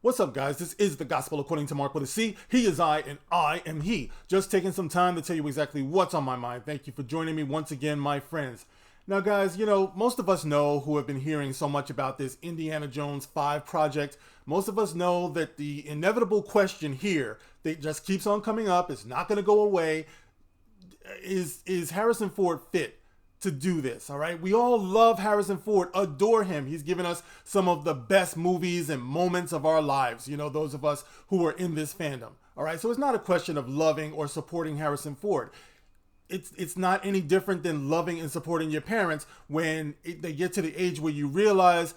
What's up, guys? This is the Gospel According to Mark with a C. He is I, and I am he. Just taking some time to tell you exactly what's on my mind. Thank you for joining me once again, my friends. Now, guys, most of us know who have been hearing so much about this Indiana Jones 5 project. Most of us know that the inevitable question here that just keeps on coming up, it's not going to go away, is Harrison Ford fit to do this? All right, we all love Harrison Ford, adore him. He's given us some of the best movies and moments of our lives, those of us who are in this fandom. All right, so it's not a question of loving or supporting Harrison Ford. It's not any different than loving and supporting your parents when they get to the age where you realize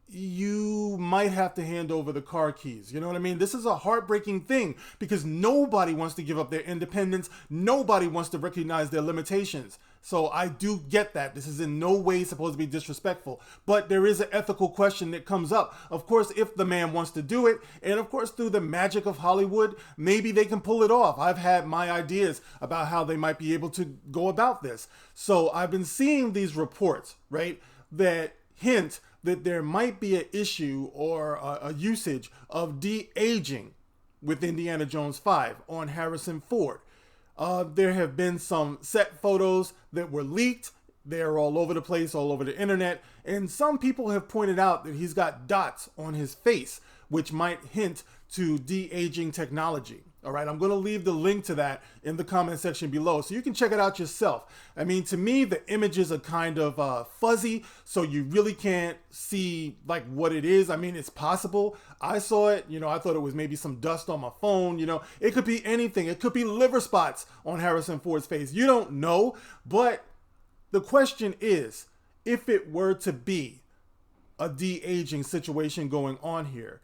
you might have to hand over the car keys. You know what I mean? This is a heartbreaking thing because nobody wants to give up their independence. Nobody wants to recognize their limitations. So I do get that. This is in no way supposed to be disrespectful, but there is an ethical question that comes up. Of course, if the man wants to do it, and of course, through the magic of Hollywood, maybe they can pull it off. I've had my ideas about how they might be able to go about this. So I've been seeing these reports, right, that hint that there might be an issue or a usage of de-aging with Indiana Jones 5 on Harrison Ford. There have been some set photos that were leaked. They're all over the place, all over the internet. And some people have pointed out that he's got dots on his face, which might hint to de-aging technology. All right, I'm going to leave the link to that in the comment section below so you can check it out yourself. I mean, to me, the images are kind of fuzzy, so you really can't see like what it is. I mean, it's possible. I saw it, I thought it was maybe some dust on my phone. It could be anything. It could be liver spots on Harrison Ford's face. You don't know, but the question is, if it were to be a de-aging situation going on here,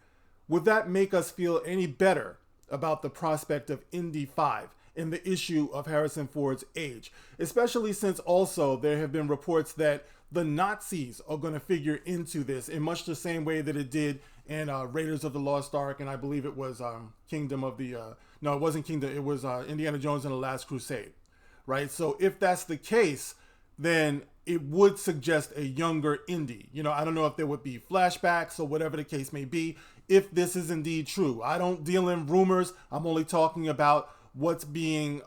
would that make us feel any better about the prospect of Indy 5 and the issue of Harrison Ford's age, especially since also there have been reports that the Nazis are going to figure into this in much the same way that it did in Raiders of the Lost Ark, and I believe it was Kingdom of the, no, it wasn't Kingdom, it was Indiana Jones and the Last Crusade, right? So if that's the case, then it would suggest a younger Indy. I don't know if there would be flashbacks or whatever the case may be, if this is indeed true. I don't deal in rumors. I'm only talking about what's being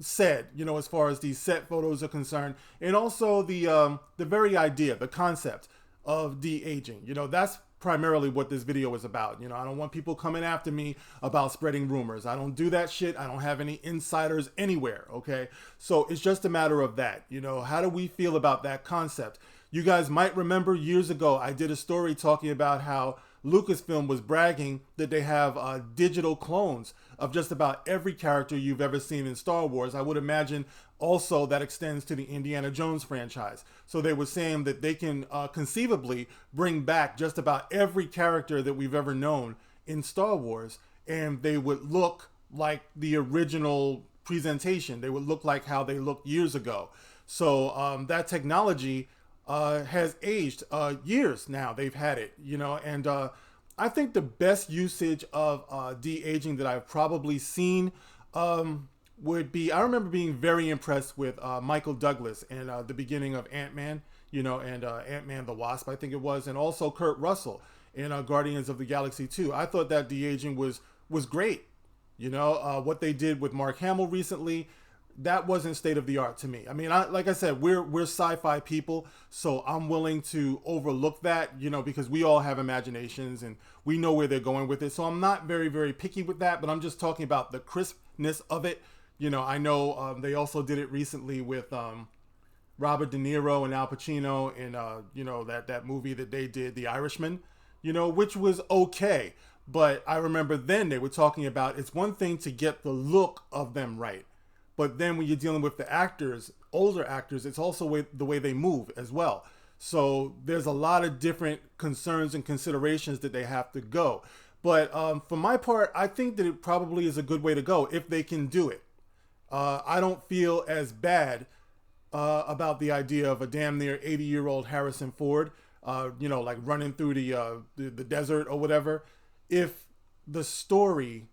said, as far as these set photos are concerned. And also the very idea, the concept of de-aging. That's primarily what this video is about. I don't want people coming after me about spreading rumors. I don't do that shit. I don't have any insiders anywhere, okay? So it's just a matter of that. How do we feel about that concept? You guys might remember years ago, I did a story talking about how Lucasfilm was bragging that they have digital clones of just about every character you've ever seen in Star Wars. I would imagine also that extends to the Indiana Jones franchise. So they were saying that they can conceivably bring back just about every character that we've ever known in Star Wars, and they would look like the original presentation. They would look like how they looked years ago. So that technology has aged years now. They've had it, and I think the best usage of de-aging that I've probably seen would be, I remember being very impressed with Michael Douglas in the beginning of Ant-Man, and Ant-Man the Wasp, I think it was, and also Kurt Russell in Guardians of the Galaxy 2. I thought that de-aging was great. What they did with Mark Hamill recently, that wasn't state of the art to me. I mean, like I said, we're sci-fi people, so I'm willing to overlook that, because we all have imaginations and we know where they're going with it. So I'm not very, very picky with that, but I'm just talking about the crispness of it. I know they also did it recently with Robert De Niro and Al Pacino in, that movie that they did, The Irishman, which was okay. But I remember then they were talking about, it's one thing to get the look of them right, but then when you're dealing with the actors, older actors, it's also the way they move as well. So there's a lot of different concerns and considerations that they have to go. But for my part, I think that it probably is a good way to go if they can do it. I don't feel as bad about the idea of a damn near 80-year-old Harrison Ford, like running through the desert or whatever. If the story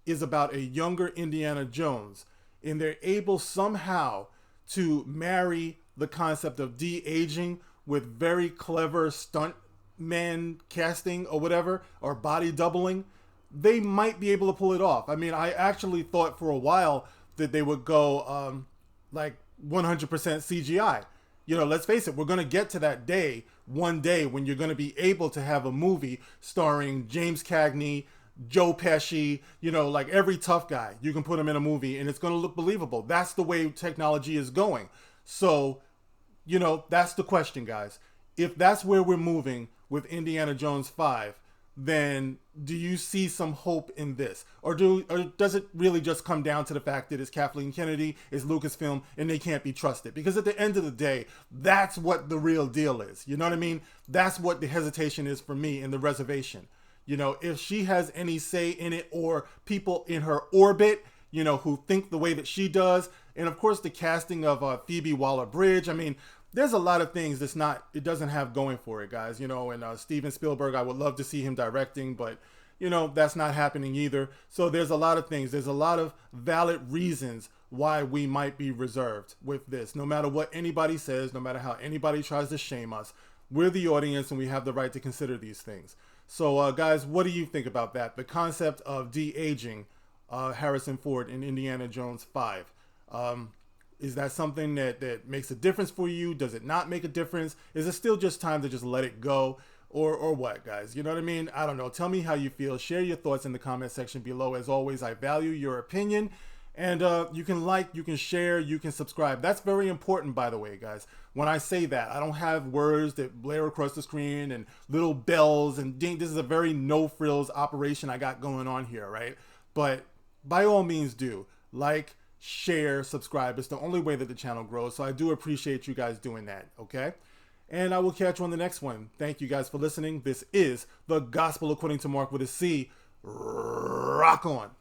is about a younger Indiana Jones and they're able somehow to marry the concept of de-aging with very clever stunt man casting or whatever, or body doubling, they might be able to pull it off. I mean, I actually thought for a while that they would go like 100% CGI. You know, let's face it, we're going to get to that day, one day, when you're going to be able to have a movie starring James Cagney, Joe Pesci, you know, like every tough guy. You can put him in a movie and it's going to look believable. That's the way technology is going. So, you know, that's the question, guys. If that's where we're moving with Indiana Jones 5, then do you see some hope in this? Or does it really just come down to the fact that it's Kathleen Kennedy, it's Lucasfilm, and they can't be trusted? Because at the end of the day, that's what the real deal is. You know what I mean? That's what the hesitation is for me in the reservation. You know, if she has any say in it, or people in her orbit, you know, who think the way that she does. And of course, the casting of Phoebe Waller-Bridge. I mean, there's a lot of things it doesn't have going for it, guys. You know, and Steven Spielberg, I would love to see him directing, but, you know, that's not happening either. So there's a lot of things. There's a lot of valid reasons why we might be reserved with this. No matter what anybody says, no matter how anybody tries to shame us, we're the audience and we have the right to consider these things. So, guys, what do you think about that? The concept of de-aging Harrison Ford in Indiana Jones 5. Is that something that makes a difference for you? Does it not make a difference? Is it still just time to just let it go? Or what, guys? You know what I mean? I don't know. Tell me how you feel. Share your thoughts in the comment section below. As always, I value your opinion. And you can like, you can share, you can subscribe. That's very important, by the way, guys. When I say that, I don't have words that blare across the screen and little bells and ding. This is a very no-frills operation I got going on here, right? But by all means, do like, share, subscribe. It's the only way that the channel grows. So I do appreciate you guys doing that, okay? And I will catch you on the next one. Thank you guys for listening. This is The Gospel According to Mark with a C. Rock on.